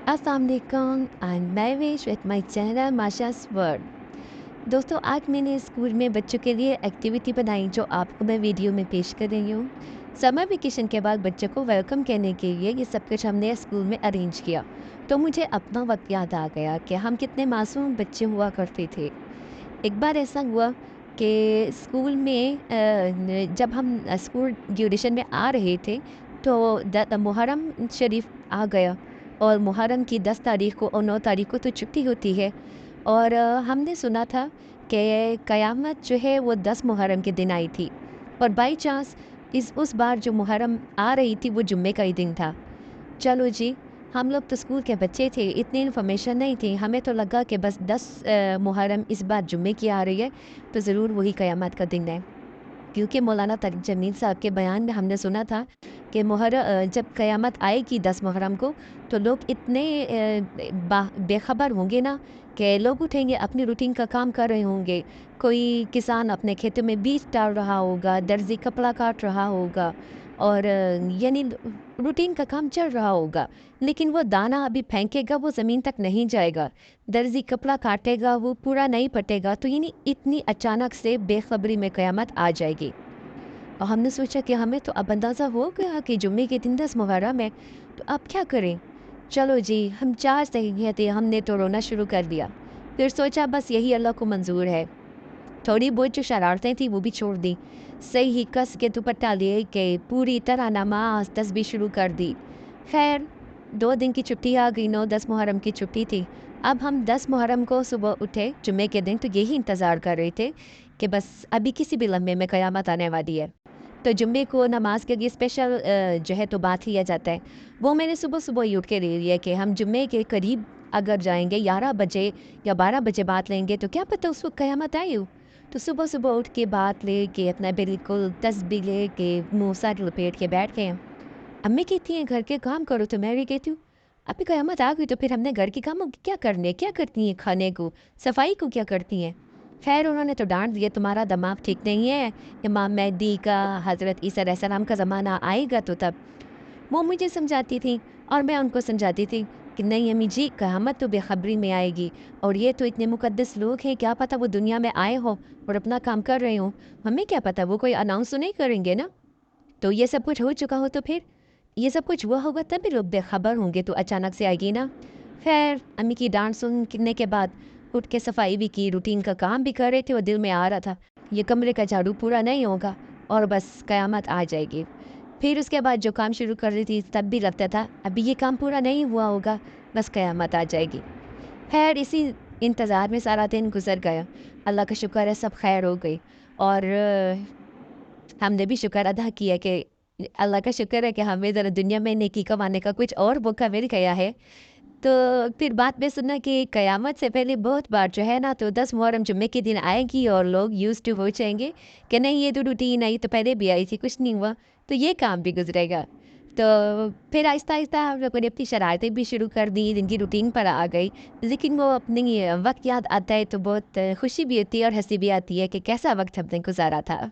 अस्सलाम वालेकुम एंड मैं wish with my channel Masha's world. दोस्तों, आज मैंने स्कूल में बच्चों के लिए एक्टिविटी बनाई जो आपको मैं वीडियो में पेश कर रही हूँ। समर वेकेशन के बाद बच्चों को वेलकम करने के लिए ये सब कुछ हमने स्कूल में अरेंज किया। तो मुझे अपना वक्त याद आ गया कि हम कितने मासूम बच्चे हुआ करते थे। एक बार ऐसा हुआ कि स्कूल में जब हम स्कूल ड्यूरेशन में आ रहे थे तो मुहर्रम शरीफ आ गया और मुहर्रम की 10 तारीख को और 9 तारीख को तो छुट्टी होती है। और हमने सुना था कि क़यामत जो है वो 10 मुहर्रम के दिन आई थी और बाई चांस इस उस बार जो मुहर्रम आ रही थी वो जुम्मे का ही दिन था। चलो जी, हम लोग तो स्कूल के बच्चे थे, इतनी इन्फॉर्मेशन नहीं थी। हमें तो लगा कि बस 10 मुहर्रम इस बार जुम्मे की आ रही है तो ज़रूर वही क़यामत का दिन है। क्योंकि मौलाना तारिक जमील साहब के बयान में हमने सुना था कि जब क़यामत आएगी 10 मुहर्रम को तो लोग इतने बेखबर होंगे ना कि लोग उठेंगे, अपनी रूटीन का काम कर रहे होंगे। कोई किसान अपने खेतों में बीज डाल रहा होगा, दर्जी कपड़ा काट रहा होगा और यानी रूटीन का काम चल रहा होगा। लेकिन वो दाना अभी फेंकेगा वो ज़मीन तक नहीं जाएगा, दर्जी कपड़ा काटेगा वो पूरा नहीं पटेगा। तो यानी इतनी अचानक से बेखबरी में क़यामत आ जाएगी। और हमने सोचा कि हमें तो अब अंदाज़ा हो गया कि जुम्मे के दिन 10 मुहर्रम है, तो अब क्या करें? चलो जी, हम 4 सहेलियाँ थे, हमने तो रोना शुरू कर दिया। फिर सोचा बस यही अल्लाह को मंज़ूर है। थोड़ी बहुत जो शरारतें थी वो भी छोड़ दी। सही ही कस के दुपट्टा ले के पूरी तरह नमाज़ तस्बीह शुरू कर दी। खैर 2 दिन की छुट्टी आ गई, 9-10 मुहर्रम की छुट्टी थी। अब हम 10 मुहर्रम को सुबह उठे जुम्मे के दिन, तो यही इंतज़ार कर रहे थे कि बस अभी किसी भी लम्हे में क़यामत आने वाली है। तो जुम्मे को नमाज के लिए स्पेशल जो है तो बात लिया जाता है। वो मैंने सुबह-सुबह ही उठ के ले लिया कि हम जुम्मे के करीब अगर जाएँगे 11 बजे या 12 बजे बात लेंगे तो क्या पता उस वक़्त क़यामत आई हो। तो सुबह-सुबह उठ के बात लेके अपना बिल्कुल तस्बीह लेके मुँह सर लपेट के बैठ गए हम। अम्मी कहती हैं घर के काम करो, तो मैं भी कहती हूँ अभी क़यामत आ गई तो फिर हमने घर के कामों को क्या करने, क्या करती हैं खाने को, सफाई को क्या करती हैं। खैर उन्होंने तो डांट दिया तुम्हारा दिमाग ठीक नहीं है, इमाम मेहदी का, हज़रत ईसा अलैहिस्सलाम का ज़माना आएगा तो तब। वो मुझे समझाती थी और मैं उनको समझाती थी कि नहीं अम्मी जी, क़यामत तो बेखबरी में आएगी और ये तो इतने मुक़द्दस लोग हैं, क्या पता वो दुनिया में आए हों और अपना काम कर रहे हों, हमें क्या पता वो कोई अनाउंस तो नहीं करेंगे ना। तो ये सब कुछ हो चुका हो तो फिर ये सब कुछ हुआ होगा तभी लोग बेखबर होंगे, तो अचानक से आएगी ना। खैर अम्मी की डांट सुनने के बाद उठ के सफाई भी की, रूटीन का काम भी कर रहे थे और दिल में आ रहा था ये कमरे का झाड़ू पूरा नहीं होगा और बस क़यामत आ जाएगी। फिर उसके बाद जो काम शुरू कर रही थी तब भी लगता था अभी ये काम पूरा नहीं हुआ होगा, बस क़यामत आ जाएगी। खैर इसी इंतज़ार में सारा दिन गुजर गया। अल्लाह का शुक्र है सब खैर हो गई और हमने भी शुक्र अदा किया कि अल्लाह का शुक्र है कि हमें ज़रा दुनिया में नेकी कमाने का कुछ और मौका मिल गया है। तो फिर बाद में सुना कि क़यामत से पहले बहुत बार जो है ना तो 10 मुहर्रम जुम्मे के दिन आएगी और लोग यूज़्ड टू हो जाएँगे कि नहीं ये तो रूटीन आई तो पहले भी आई थी, कुछ नहीं हुआ, तो ये काम भी गुज़रेगा। तो फिर आहिस्ता-आहिस्ता हम लोगों ने अपनी शरारतें भी शुरू कर दी, जिनकी रूटीन पर आ गई। लेकिन वो अपनी वक़्त याद आता है तो बहुत खुशी भी होती है और हँसी भी आती है कि कैसा वक़्त हमने गुज़ारा था।